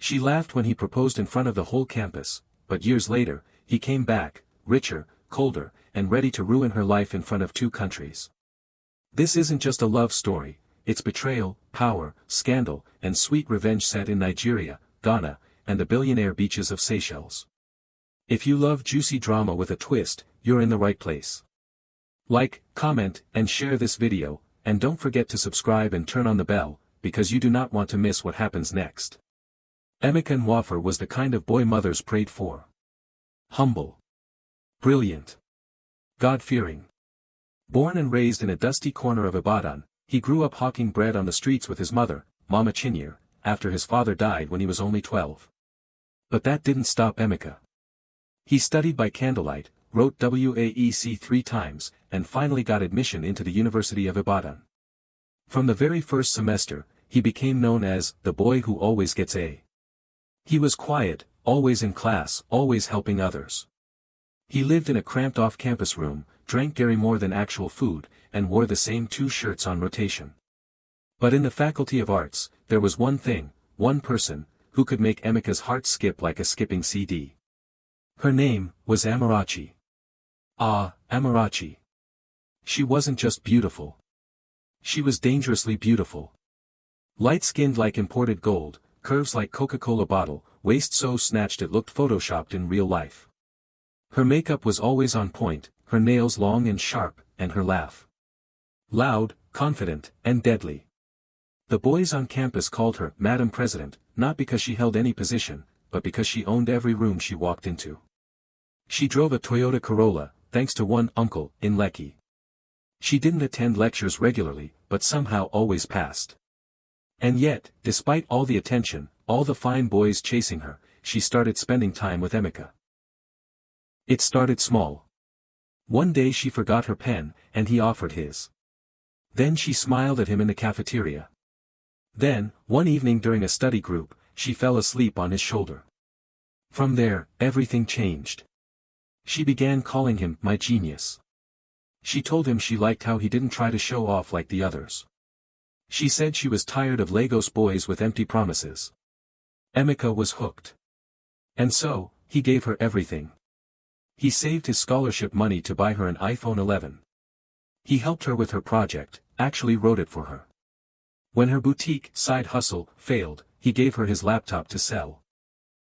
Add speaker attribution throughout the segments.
Speaker 1: She laughed when he proposed in front of the whole campus, but years later, he came back, richer, colder, and ready to ruin her life in front of 2 countries. This isn't just a love story, it's betrayal, power, scandal, and sweet revenge set in Nigeria, Ghana, and the billionaire beaches of Seychelles. If you love juicy drama with a twist, you're in the right place. Like, comment, and share this video, and don't forget to subscribe and turn on the bell, because you do not want to miss what happens next. Emeka was the kind of boy mothers prayed for. Humble. Brilliant. God-fearing. Born and raised in a dusty corner of Ibadan, he grew up hawking bread on the streets with his mother, Mama Chinyere, after his father died when he was only 12. But that didn't stop Emeka. He studied by candlelight, wrote WAEC 3 times, and finally got admission into the University of Ibadan. From the very first semester, he became known as the boy who always gets A. He was quiet, always in class, always helping others. He lived in a cramped off-campus room, drank dairy more than actual food, and wore the same 2 shirts on rotation. But in the Faculty of Arts, there was one thing, one person, who could make Emeka's heart skip like a skipping CD. Her name was Amarachi. Ah, Amarachi. She wasn't just beautiful. She was dangerously beautiful. Light-skinned like imported gold, curves like Coca-Cola bottle, waist so snatched it looked photoshopped in real life. Her makeup was always on point, her nails long and sharp, and her laugh loud, confident, and deadly. The boys on campus called her Madam President, not because she held any position, but because she owned every room she walked into. She drove a Toyota Corolla, thanks to one uncle, in Lekki. She didn't attend lectures regularly, but somehow always passed. And yet, despite all the attention, all the fine boys chasing her, she started spending time with Emeka. It started small. One day she forgot her pen, and he offered his. Then she smiled at him in the cafeteria. Then, one evening during a study group, she fell asleep on his shoulder. From there, everything changed. She began calling him my genius. She told him she liked how he didn't try to show off like the others. She said she was tired of Lagos boys with empty promises. Emeka was hooked. And so, he gave her everything. He saved his scholarship money to buy her an iPhone 11. He helped her with her project, actually wrote it for her. When her boutique side hustle failed, he gave her his laptop to sell.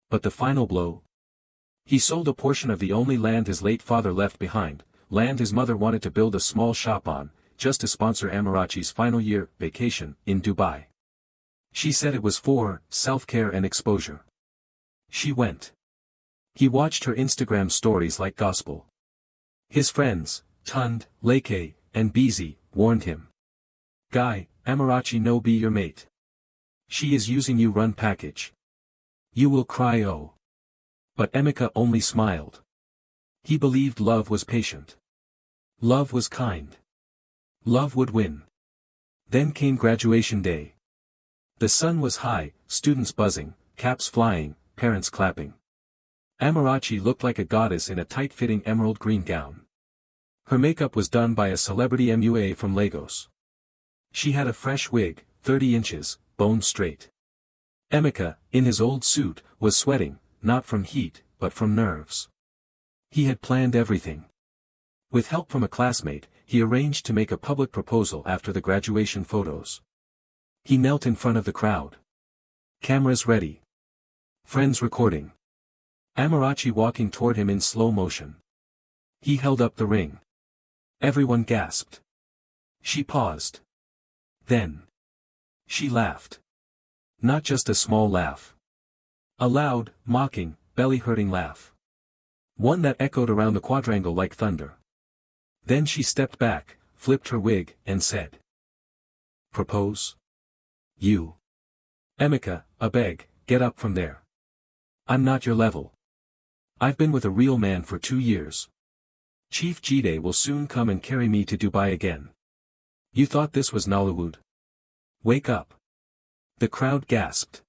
Speaker 1: But the final blow? He sold a portion of the only land his late father left behind, land his mother wanted to build a small shop on, just to sponsor Amarachi's final year vacation in Dubai. She said it was for self-care and exposure. She went. He watched her Instagram stories like gospel. His friends, Tund, Leke, and Beezy, warned him. Guy, Amarachi no be your mate. She is using you run package. You will cry oh. But Emeka only smiled. He believed love was patient. Love was kind. Love would win. Then came graduation day. The sun was high, students buzzing, caps flying, parents clapping. Amarachi looked like a goddess in a tight-fitting emerald green gown. Her makeup was done by a celebrity MUA from Lagos. She had a fresh wig, 30 inches, bone straight. Emeka, in his old suit, was sweating, not from heat, but from nerves. He had planned everything. With help from a classmate, he arranged to make a public proposal after the graduation photos. He knelt in front of the crowd. Cameras ready. Friends recording. Amarachi walking toward him in slow motion. He held up the ring. Everyone gasped. She paused. Then. She laughed. Not just a small laugh. A loud, mocking, belly-hurting laugh. One that echoed around the quadrangle like thunder. Then she stepped back, flipped her wig, and said. Propose? You. Emeka, I beg, get up from there. I'm not your level. I've been with a real man for 2 years. Chief Jide will soon come and carry me to Dubai again. You thought this was Nollywood? Wake up. The crowd gasped.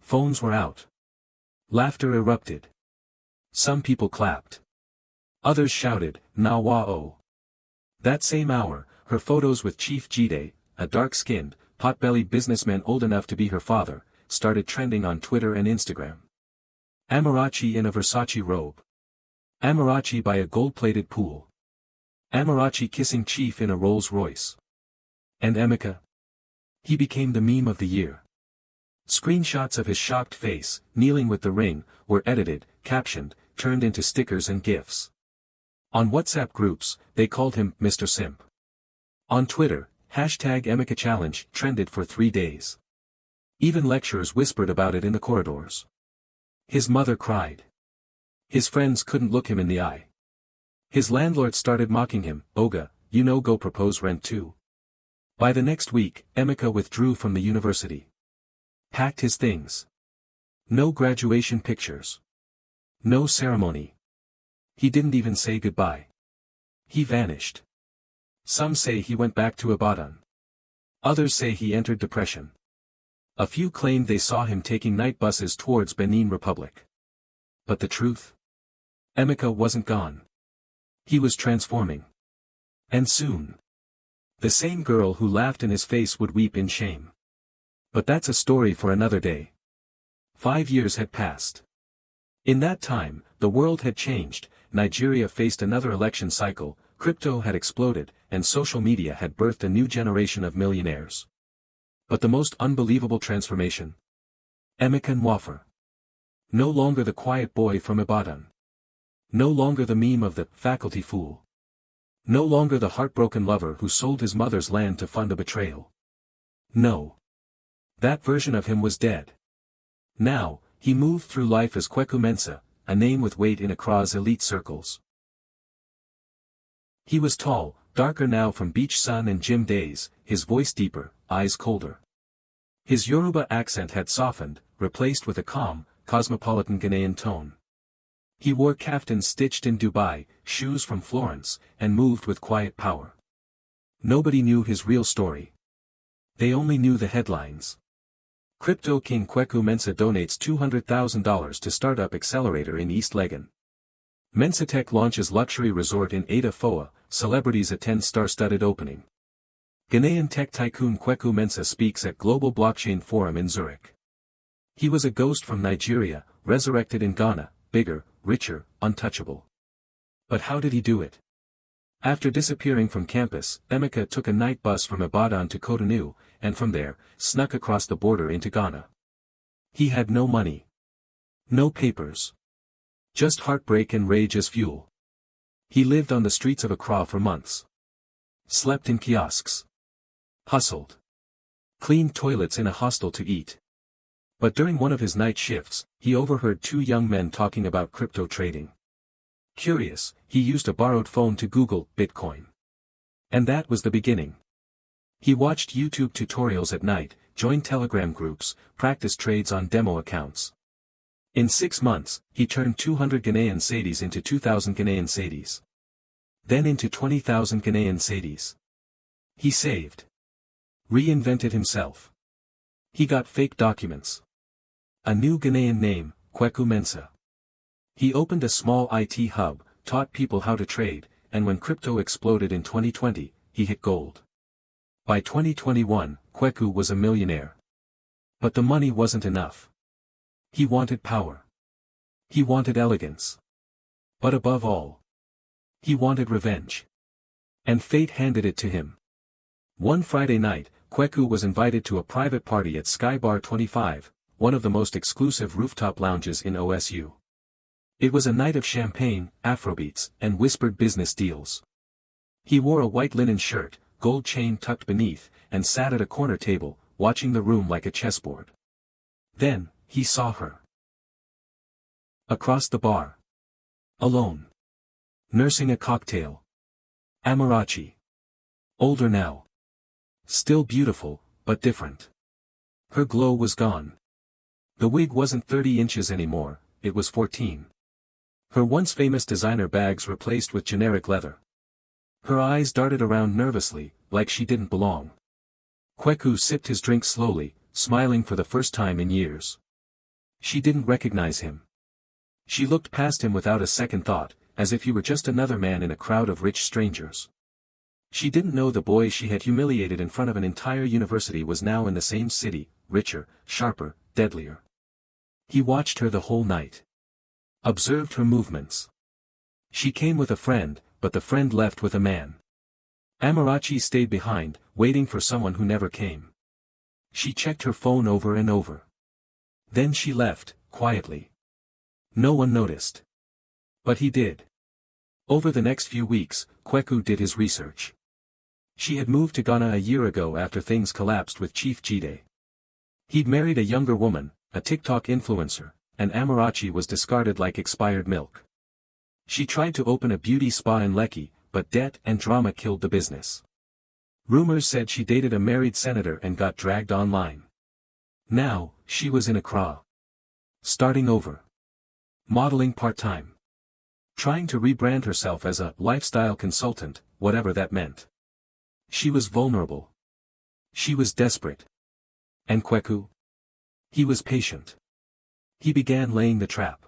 Speaker 1: Phones were out. Laughter erupted. Some people clapped. Others shouted, Nawa-o. That same hour, her photos with Chief Jide, a dark-skinned, pot-bellied businessman old enough to be her father, started trending on Twitter and Instagram. Amarachi in a Versace robe. Amarachi by a gold-plated pool. Amarachi kissing Chief in a Rolls Royce. And Emeka? He became the meme of the year. Screenshots of his shocked face, kneeling with the ring, were edited, captioned, turned into stickers and GIFs. On WhatsApp groups, they called him Mr. Simp. On Twitter, #EmekaChallenge trended for 3 days. Even lecturers whispered about it in the corridors. His mother cried. His friends couldn't look him in the eye. His landlord started mocking him, "Oga, you know, go propose rent too." By the next week, Emeka withdrew from the university. Packed his things. No graduation pictures. No ceremony. He didn't even say goodbye. He vanished. Some say he went back to Ibadan. Others say he entered depression. A few claimed they saw him taking night buses towards Benin Republic. But the truth? Emeka wasn't gone. He was transforming. And soon. The same girl who laughed in his face would weep in shame. But that's a story for another day. 5 years had passed. In that time, the world had changed, Nigeria faced another election cycle, crypto had exploded, and social media had birthed a new generation of millionaires. But the most unbelievable transformation? Emeka Nwafor. No longer the quiet boy from Ibadan. No longer the meme of the faculty fool. No longer the heartbroken lover who sold his mother's land to fund a betrayal. No. That version of him was dead. Now, he moved through life as Kweku Mensah, a name with weight in Accra's elite circles. He was tall, darker now from beach sun and gym days, his voice deeper, eyes colder. His Yoruba accent had softened, replaced with a calm, cosmopolitan Ghanaian tone. He wore kaftans stitched in Dubai, shoes from Florence, and moved with quiet power. Nobody knew his real story. They only knew the headlines. Crypto King Kweku Mensah donates $200,000 to startup accelerator in East Legon. Mensah Tech launches luxury resort in Ada Foa, celebrities attend star-studded opening. Ghanaian tech tycoon Kweku Mensah speaks at Global Blockchain Forum in Zurich. He was a ghost from Nigeria, resurrected in Ghana, bigger, richer, untouchable. But how did he do it? After disappearing from campus, Emeka took a night bus from Ibadan to Cotonou, and from there, snuck across the border into Ghana. He had no money. No papers. Just heartbreak and rage as fuel. He lived on the streets of Accra for months. Slept in kiosks. Hustled. Cleaned toilets in a hostel to eat. But during one of his night shifts, he overheard 2 young men talking about crypto trading. Curious, he used a borrowed phone to Google Bitcoin. And that was the beginning. He watched YouTube tutorials at night, joined Telegram groups, practiced trades on demo accounts. In 6 months, he turned 200 Ghanaian cedis into 2,000 Ghanaian cedis. Then into 20,000 Ghanaian cedis. He saved. Reinvented himself. He got fake documents. A new Ghanaian name, Kweku Mensah. He opened a small IT hub, taught people how to trade, and when crypto exploded in 2020, he hit gold. By 2021, Kweku was a millionaire. But the money wasn't enough. He wanted power. He wanted elegance. But above all, he wanted revenge. And fate handed it to him. One Friday night, Kweku was invited to a private party at Sky Bar 25, one of the most exclusive rooftop lounges in OSU. It was a night of champagne, Afrobeats, and whispered business deals. He wore a white linen shirt, gold chain tucked beneath, and sat at a corner table, watching the room like a chessboard. Then, he saw her. Across the bar. Alone. Nursing a cocktail. Amarachi. Older now. Still beautiful, but different. Her glow was gone. The wig wasn't 30 inches anymore, it was 14. Her once famous designer bags replaced with generic leather. Her eyes darted around nervously, like she didn't belong. Kweku sipped his drink slowly, smiling for the first time in years. She didn't recognize him. She looked past him without a second thought, as if he were just another man in a crowd of rich strangers. She didn't know the boy she had humiliated in front of an entire university was now in the same city, richer, sharper, deadlier. He watched her the whole night. Observed her movements. She came with a friend, but the friend left with a man. Amarachi stayed behind, waiting for someone who never came. She checked her phone over and over. Then she left, quietly. No one noticed. But he did. Over the next few weeks, Kweku did his research. She had moved to Ghana a year ago after things collapsed with Chief Jide. He'd married a younger woman, a TikTok influencer, and Amarachi was discarded like expired milk. She tried to open a beauty spa in Lekki, but debt and drama killed the business. Rumors said she dated a married senator and got dragged online. Now, she was in Accra. Starting over. Modeling part-time. Trying to rebrand herself as a lifestyle consultant, whatever that meant. She was vulnerable. She was desperate. And Kweku? He was patient. He began laying the trap.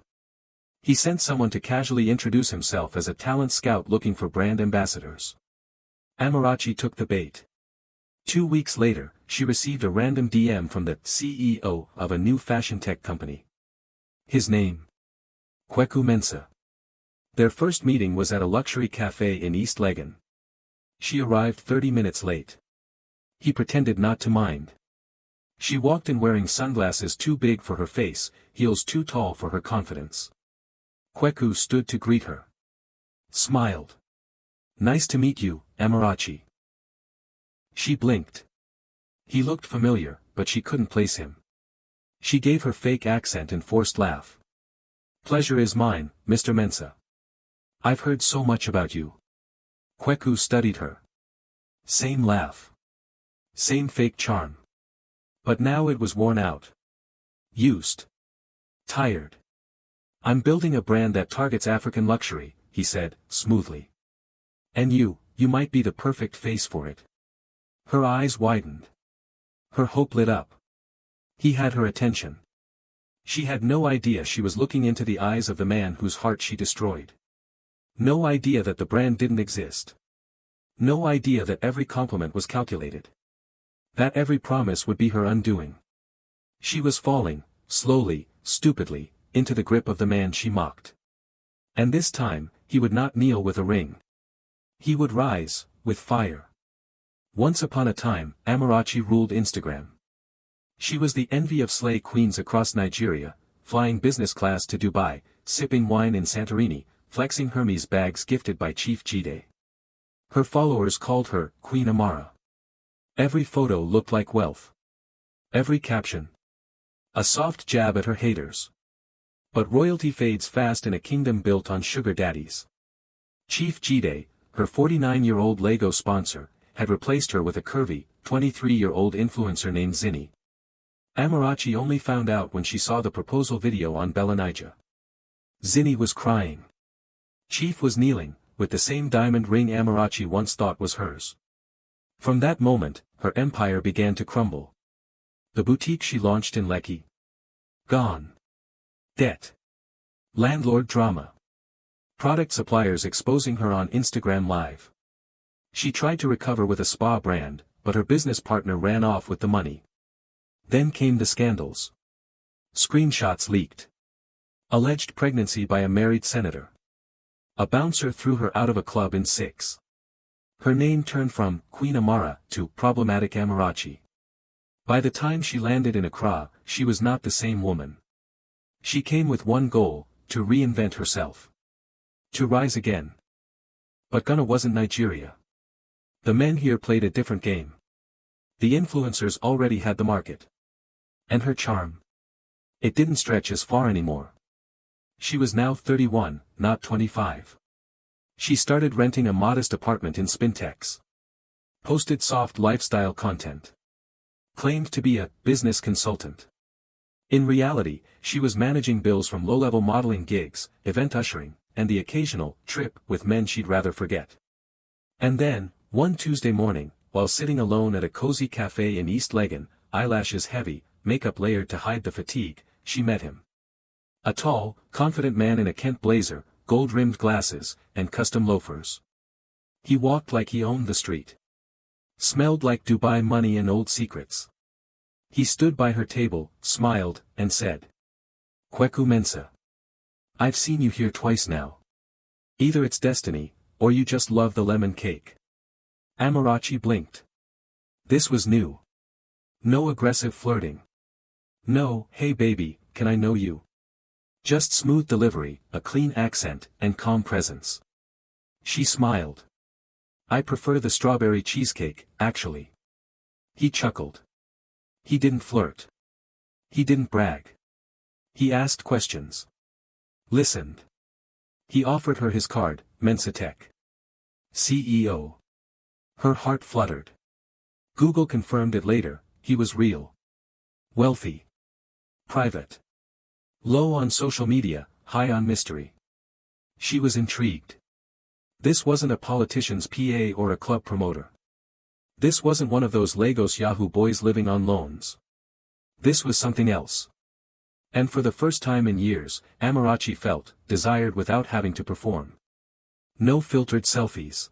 Speaker 1: He sent someone to casually introduce himself as a talent scout looking for brand ambassadors. Amarachi took the bait. 2 weeks later, she received a random DM from the CEO of a new fashion tech company. His name? Kweku Mensah. Their first meeting was at a luxury cafe in East Legon. She arrived 30 minutes late. He pretended not to mind. She walked in wearing sunglasses too big for her face, heels too tall for her confidence. Kweku stood to greet her. Smiled. Nice to meet you, Amarachi. She blinked. He looked familiar, but she couldn't place him. She gave her fake accent and forced laugh. Pleasure is mine, Mr. Mensah. I've heard so much about you. Kweku studied her. Same laugh. Same fake charm. But now it was worn out. Used. Tired. I'm building a brand that targets African luxury, he said, smoothly. And you might be the perfect face for it. Her eyes widened. Her hope lit up. He had her attention. She had no idea she was looking into the eyes of the man whose heart she destroyed. No idea that the brand didn't exist. No idea that every compliment was calculated. That every promise would be her undoing. She was falling, slowly, stupidly, into the grip of the man she mocked. And this time, he would not kneel with a ring. He would rise, with fire. Once upon a time, Amarachi ruled Instagram. She was the envy of slay queens across Nigeria, flying business class to Dubai, sipping wine in Santorini, flexing Hermes bags gifted by Chief Jide. Her followers called her Queen Amara. Every photo looked like wealth. Every caption. A soft jab at her haters. But royalty fades fast in a kingdom built on sugar daddies. Chief Jide, her 49-year-old Lego sponsor, had replaced her with a curvy, 23-year-old influencer named Zinni. Amarachi only found out when she saw the proposal video on Belanija. Zinni was crying. Chief was kneeling, with the same diamond ring Amarachi once thought was hers. From that moment, her empire began to crumble. The boutique she launched in Lekki. Gone. Debt. Landlord drama. Product suppliers exposing her on Instagram Live. She tried to recover with a spa brand, but her business partner ran off with the money. Then came the scandals. Screenshots leaked. Alleged pregnancy by a married senator. A bouncer threw her out of a club in 6. Her name turned from Queen Amara to problematic Amarachi. By the time she landed in Accra, she was not the same woman. She came with one goal, to reinvent herself. To rise again. But Ghana wasn't Nigeria. The men here played a different game. The influencers already had the market. And her charm. It didn't stretch as far anymore. She was now 31, not 25. She started renting a modest apartment in Spintex. Posted soft lifestyle content. Claimed to be a business consultant. In reality, she was managing bills from low-level modeling gigs, event ushering, and the occasional trip with men she'd rather forget. And then, one Tuesday morning, while sitting alone at a cozy cafe in East Legon, eyelashes heavy, makeup layered to hide the fatigue, she met him. A tall, confident man in a Kent blazer, gold-rimmed glasses, and custom loafers. He walked like he owned the street. Smelled like Dubai money and old secrets. He stood by her table, smiled, and said, "Kweku Mensah. I've seen you here twice now. Either it's destiny, or you just love the lemon cake." Amarachi blinked. This was new. No aggressive flirting. No, "Hey baby, can I know you?" Just smooth delivery, a clean accent, and calm presence. She smiled. "I prefer the strawberry cheesecake, actually." He chuckled. He didn't flirt. He didn't brag. He asked questions. Listened. He offered her his card, Mensah Tech CEO. Her heart fluttered. Google confirmed it later, he was real. Wealthy. Private. Low on social media, high on mystery. She was intrigued. This wasn't a politician's PA or a club promoter. This wasn't one of those Lagos Yahoo boys living on loans. This was something else. And for the first time in years, Amarachi felt desired without having to perform. No filtered selfies.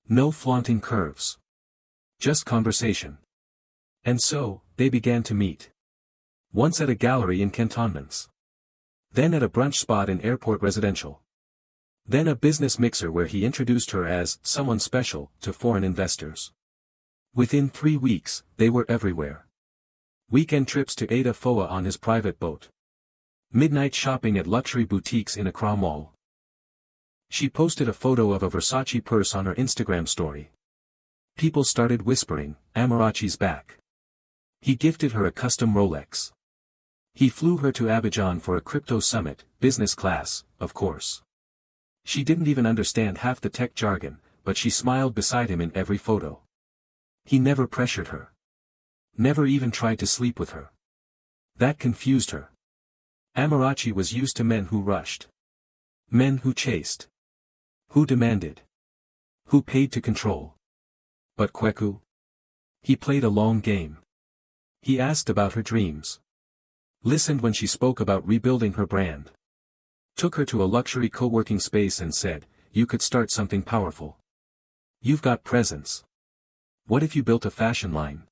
Speaker 1: No flaunting curves. Just conversation. And so, they began to meet. Once at a gallery in Cantonments. Then at a brunch spot in Airport Residential. Then a business mixer where he introduced her as someone special to foreign investors. Within 3 weeks, they were everywhere. Weekend trips to Ada Foa on his private boat. Midnight shopping at luxury boutiques in Accra Mall. She posted a photo of a Versace purse on her Instagram story. People started whispering, "Amarachi's back." He gifted her a custom Rolex. He flew her to Ibadan for a crypto summit, business class, of course. She didn't even understand half the tech jargon, but she smiled beside him in every photo. He never pressured her. Never even tried to sleep with her. That confused her. Amarachi was used to men who rushed. Men who chased. Who demanded. Who paid to control. But Kweku? He played a long game. He asked about her dreams. Listened when she spoke about rebuilding her brand. Took her to a luxury co-working space and said, "You could start something powerful. You've got presence. What if you built a fashion line?"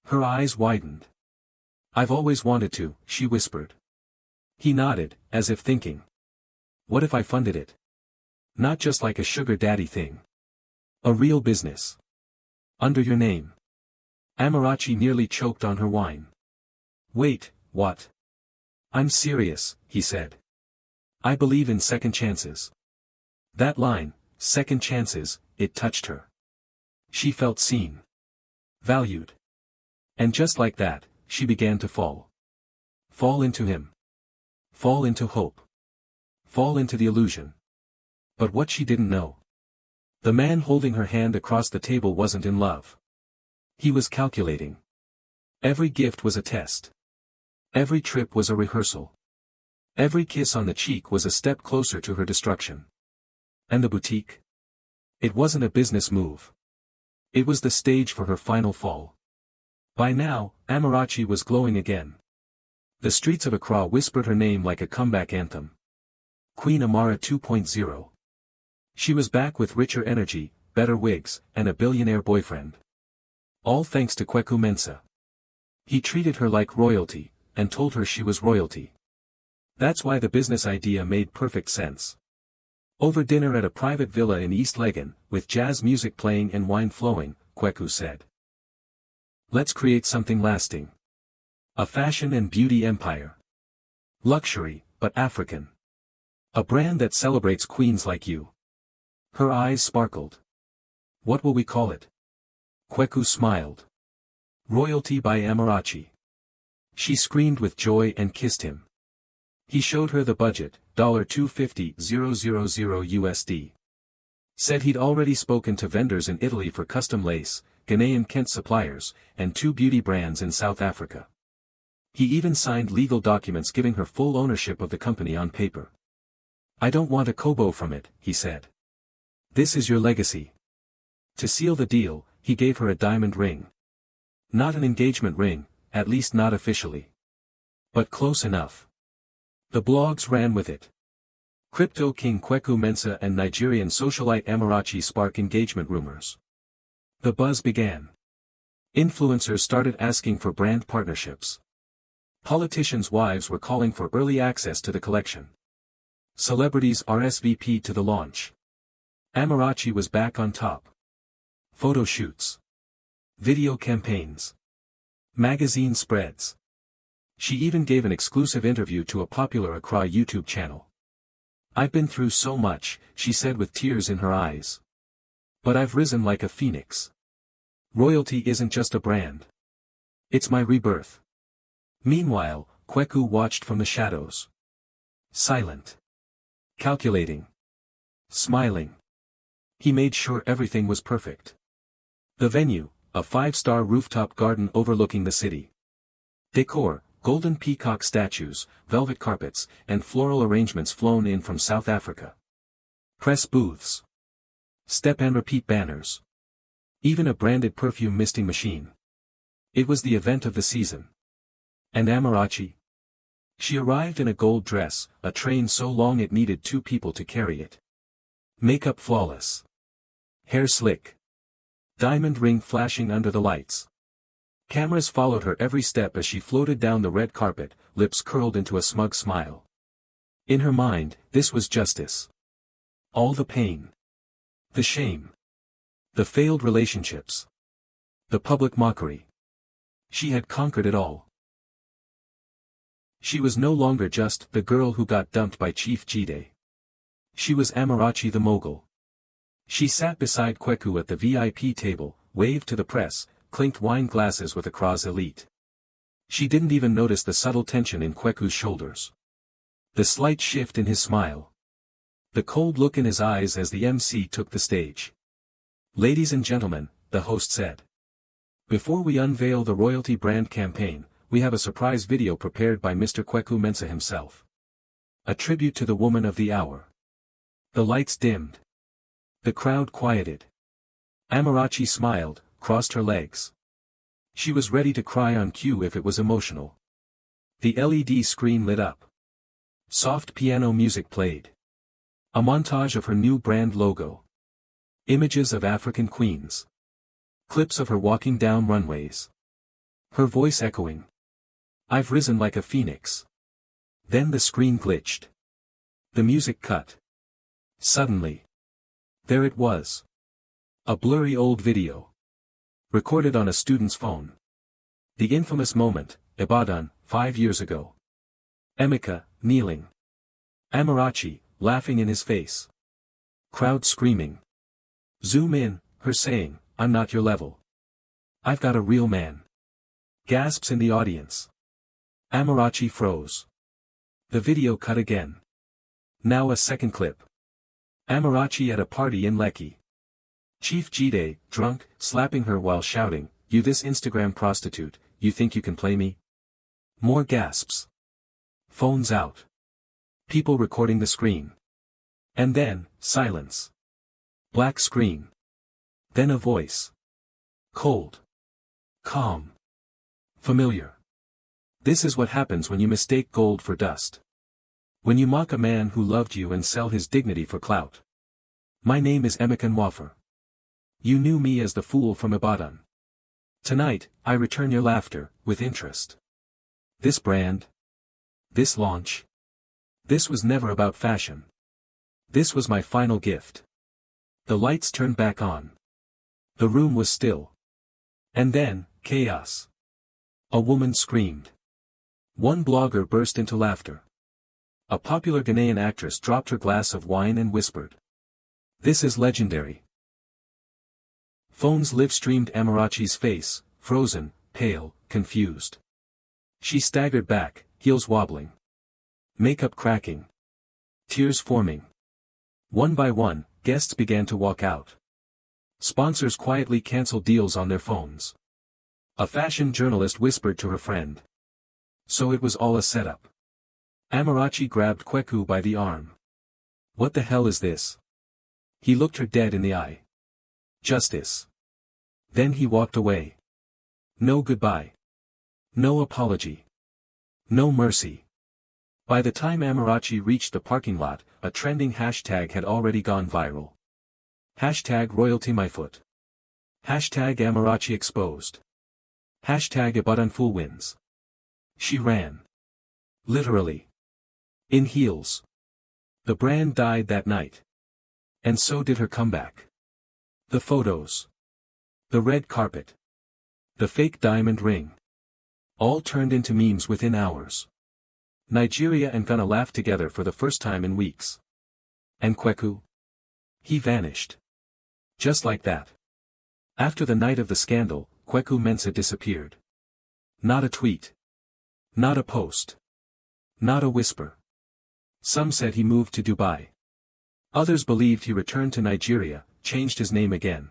Speaker 1: Her eyes widened. "I've always wanted to," she whispered. He nodded, as if thinking. "What if I funded it? Not just like a sugar daddy thing. A real business. Under your name." Amarachi nearly choked on her wine. "Wait, what?" "I'm serious," he said. "I believe in second chances." That line, second chances, it touched her. She felt seen. Valued. And just like that, she began to fall. Fall into him. Fall into hope. Fall into the illusion. But what she didn't know. The man holding her hand across the table wasn't in love. He was calculating. Every gift was a test. Every trip was a rehearsal. Every kiss on the cheek was a step closer to her destruction. And the boutique? It wasn't a business move. It was the stage for her final fall. By now, Amarachi was glowing again. The streets of Accra whispered her name like a comeback anthem. Queen Amara 2.0. She was back with richer energy, better wigs, and a billionaire boyfriend. All thanks to Kweku Mensah. He treated her like royalty, and told her she was royalty. That's why the business idea made perfect sense. Over dinner at a private villa in East Legon, with jazz music playing and wine flowing, Kweku said, "Let's create something lasting. A fashion and beauty empire. Luxury, but African. A brand that celebrates queens like you." Her eyes sparkled. "What will we call it?" Kweku smiled. "Royalty by Amarachi." She screamed with joy and kissed him. He showed her the budget, $250,000 USD. Said he'd already spoken to vendors in Italy for custom lace, Ghanaian Kent suppliers, and 2 beauty brands in South Africa. He even signed legal documents giving her full ownership of the company on paper. "I don't want a kobo from it," he said. "This is your legacy." To seal the deal, he gave her a diamond ring. Not an engagement ring, at least not officially. But close enough. The blogs ran with it. Crypto king Kweku Mensah and Nigerian socialite Amarachi spark engagement rumors. The buzz began. Influencers started asking for brand partnerships. Politicians' wives were calling for early access to the collection. Celebrities RSVP'd to the launch. Amarachi was back on top. Photo shoots. Video campaigns. Magazine spreads. She even gave an exclusive interview to a popular Accra YouTube channel. "I've been through so much," she said with tears in her eyes. "But I've risen like a phoenix. Royalty isn't just a brand. It's my rebirth." Meanwhile, Kweku watched from the shadows. Silent. Calculating. Smiling. He made sure everything was perfect. The venue, a 5-star rooftop garden overlooking the city. Decor, golden peacock statues, velvet carpets, and floral arrangements flown in from South Africa. Press booths. Step and repeat banners. Even a branded perfume misting machine. It was the event of the season. And Amarachi? She arrived in a gold dress, a train so long it needed 2 people to carry it. Makeup flawless. Hair slick. Diamond ring flashing under the lights. Cameras followed her every step as she floated down the red carpet, lips curled into a smug smile. In her mind, this was justice. All the pain. The shame. The failed relationships. The public mockery. She had conquered it all. She was no longer just the girl who got dumped by Chief Jide. She was Amarachi the mogul. She sat beside Kweku at the VIP table, waved to the press, clinked wine glasses with Accra's elite. She didn't even notice the subtle tension in Kweku's shoulders. The slight shift in his smile. The cold look in his eyes as the MC took the stage. "Ladies and gentlemen," the host said. "Before we unveil the royalty brand campaign, we have a surprise video prepared by Mr. Kweku Mensah himself. A tribute to the woman of the hour." The lights dimmed. The crowd quieted. Amarachi smiled, crossed her legs. She was ready to cry on cue if it was emotional. The LED screen lit up. Soft piano music played. A montage of her new brand logo. Images of African queens. Clips of her walking down runways. Her voice echoing. "I've risen like a phoenix." Then the screen glitched. The music cut. Suddenly. There it was. A blurry old video. Recorded on a student's phone. The infamous moment, Ibadan, 5 years ago. Emeka, kneeling. Amarachi, laughing in his face. Crowd screaming. Zoom in, her saying, "I'm not your level. I've got a real man." Gasps in the audience. Amarachi froze. The video cut again. Now a second clip. Amarachi at a party in Lekki. Chief Jide, drunk, slapping her while shouting, "You this Instagram prostitute, you think you can play me?" More gasps. Phones out. People recording the screen. And then, silence. Black screen. Then a voice. Cold. Calm. Familiar. This is what happens when you mistake gold for dust. When you mock a man who loved you and sell his dignity for clout. "My name is Emeka. You knew me as the fool from Ibadan. Tonight, I return your laughter, with interest. This brand. This launch. This was never about fashion. This was my final gift." The lights turned back on. The room was still. And then, chaos. A woman screamed. One blogger burst into laughter. A popular Ghanaian actress dropped her glass of wine and whispered. "This is legendary." Phones live-streamed Amarachi's face, frozen, pale, confused. She staggered back, heels wobbling. Makeup cracking. Tears forming. One by one, guests began to walk out. Sponsors quietly canceled deals on their phones. A fashion journalist whispered to her friend. So it was all a setup. Amarachi grabbed Kweku by the arm. "What the hell is this?" He looked her dead in the eye. "Justice." Then he walked away. No goodbye. No apology. No mercy. By the time Amarachi reached the parking lot, a trending hashtag had already gone viral. Hashtag royalty my foot. Hashtag Amarachi exposed. Hashtag Ibadan full wins. She ran. Literally. In heels. The brand died that night. And so did her comeback. The photos. The red carpet. The fake diamond ring. All turned into memes within hours. Nigeria and Ghana laughed together for the first time in weeks. And Kweku? He vanished. Just like that. After the night of the scandal, Kweku Mensah disappeared. Not a tweet. Not a post. Not a whisper. Some said he moved to Dubai. Others believed he returned to Nigeria, changed his name again.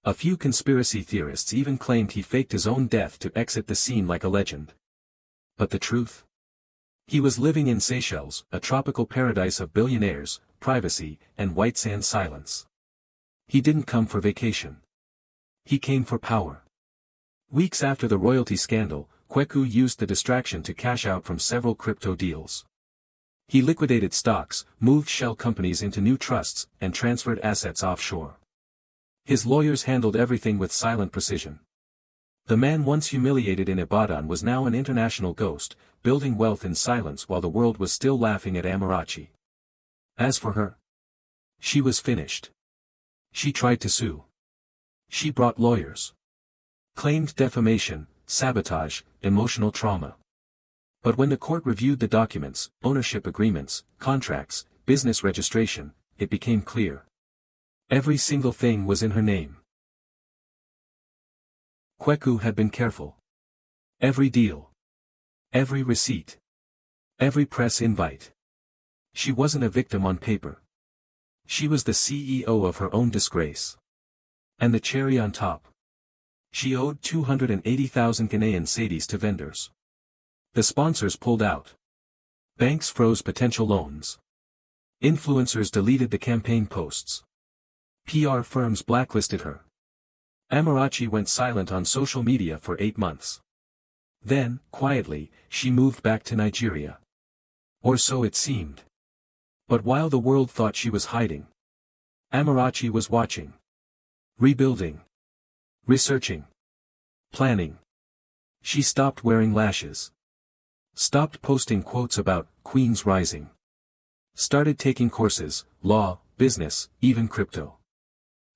Speaker 1: A few conspiracy theorists even claimed he faked his own death to exit the scene like a legend. But the truth? He was living in Seychelles, a tropical paradise of billionaires, privacy, and white sand silence. He didn't come for vacation. He came for power. Weeks after the royalty scandal, Kweku used the distraction to cash out from several crypto deals. He liquidated stocks, moved shell companies into new trusts, and transferred assets offshore. His lawyers handled everything with silent precision. The man once humiliated in Ibadan was now an international ghost, building wealth in silence while the world was still laughing at Amarachi. As for her, she was finished. She tried to sue. She brought lawyers. Claimed defamation, sabotage, emotional trauma. But when the court reviewed the documents, ownership agreements, contracts, business registration, it became clear. Every single thing was in her name. Kweku had been careful. Every deal. Every receipt. Every press invite. She wasn't a victim on paper. She was the CEO of her own disgrace. And the cherry on top. She owed 280,000 Ghanaian cedis to vendors. The sponsors pulled out. Banks froze potential loans. Influencers deleted the campaign posts. PR firms blacklisted her. Amarachi went silent on social media for 8 months. Then, quietly, she moved back to Nigeria. Or so it seemed. But while the world thought she was hiding, Amarachi was watching. Rebuilding. Researching. Planning. She stopped wearing lashes. Stopped posting quotes about Queens Rising. Started taking courses, law, business, even crypto.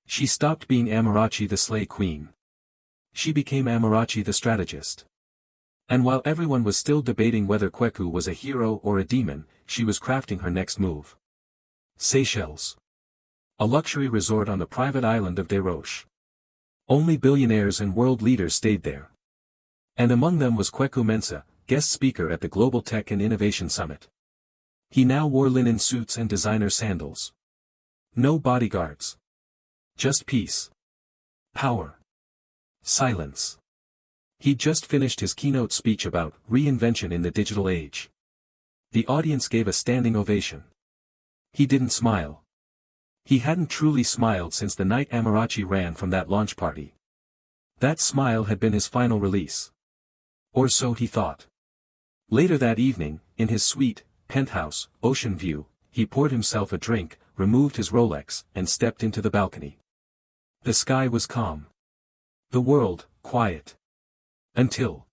Speaker 1: She stopped being Amarachi the slay queen. She became Amarachi the strategist. And while everyone was still debating whether Kweku was a hero or a demon, she was crafting her next move. Seychelles. A luxury resort on the private island of Desroches. Only billionaires and world leaders stayed there. And among them was Kweku Mensah, guest speaker at the Global Tech and Innovation Summit. He now wore linen suits and designer sandals. No bodyguards. Just peace. Power. Silence. He'd just finished his keynote speech about reinvention in the digital age. The audience gave a standing ovation. He didn't smile. He hadn't truly smiled since the night Amarachi ran from that launch party. That smile had been his final release. Or so he thought. Later that evening, in his suite, penthouse, ocean view, he poured himself a drink, removed his Rolex, and stepped into the balcony. The sky was calm. The world, quiet. Until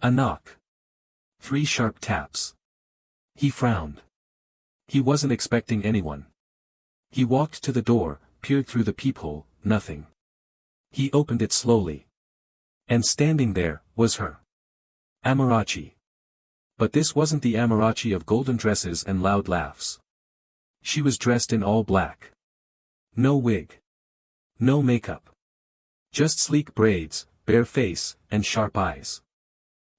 Speaker 1: a knock. 3 sharp taps. He frowned. He wasn't expecting anyone. He walked to the door, peered through the peephole, nothing. He opened it slowly. And standing there, was her. Amarachi. But this wasn't the Amarachi of golden dresses and loud laughs. She was dressed in all black. No wig. No makeup. Just sleek braids, bare face, and sharp eyes.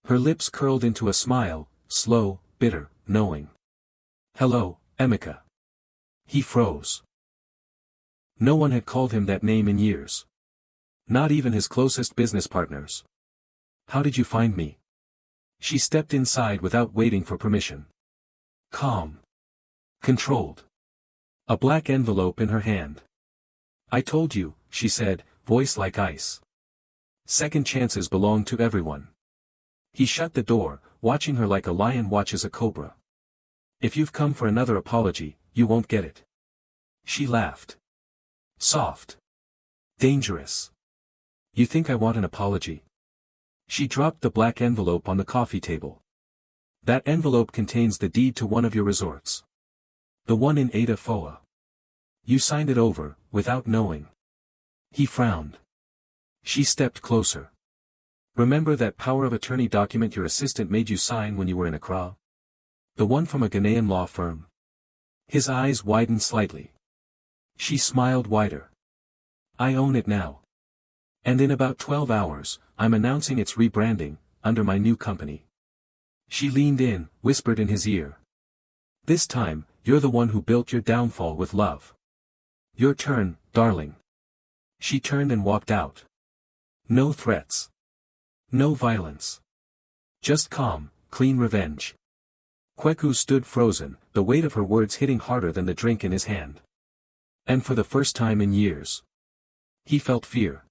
Speaker 1: Her lips curled into a smile, slow, bitter, knowing. "Hello, Emeka." He froze. No one had called him that name in years. Not even his closest business partners. "How did you find me?" She stepped inside without waiting for permission. Calm. Controlled. A black envelope in her hand. "I told you," she said, voice like ice. Second chances belong to everyone. He shut the door, watching her like a lion watches a cobra. "If you've come for another apology, you won't get it." She laughed. Soft. Dangerous. "You think I want an apology?" She dropped the black envelope on the coffee table. That envelope contains the deed to one of your resorts. The one in Ada Foa. You signed it over, without knowing. He frowned. She stepped closer. Remember that power of attorney document your assistant made you sign when you were in Accra? The one from a Ghanaian law firm? His eyes widened slightly. She smiled wider. I own it now. And in about 12 hours, I'm announcing its rebranding, under my new company. She leaned in, whispered in his ear. This time, you're the one who built your downfall with love. Your turn, darling. She turned and walked out. No threats. No violence. Just calm, clean revenge. Kweku stood frozen, the weight of her words hitting harder than the drink in his hand. And for the first time in years, he felt fear.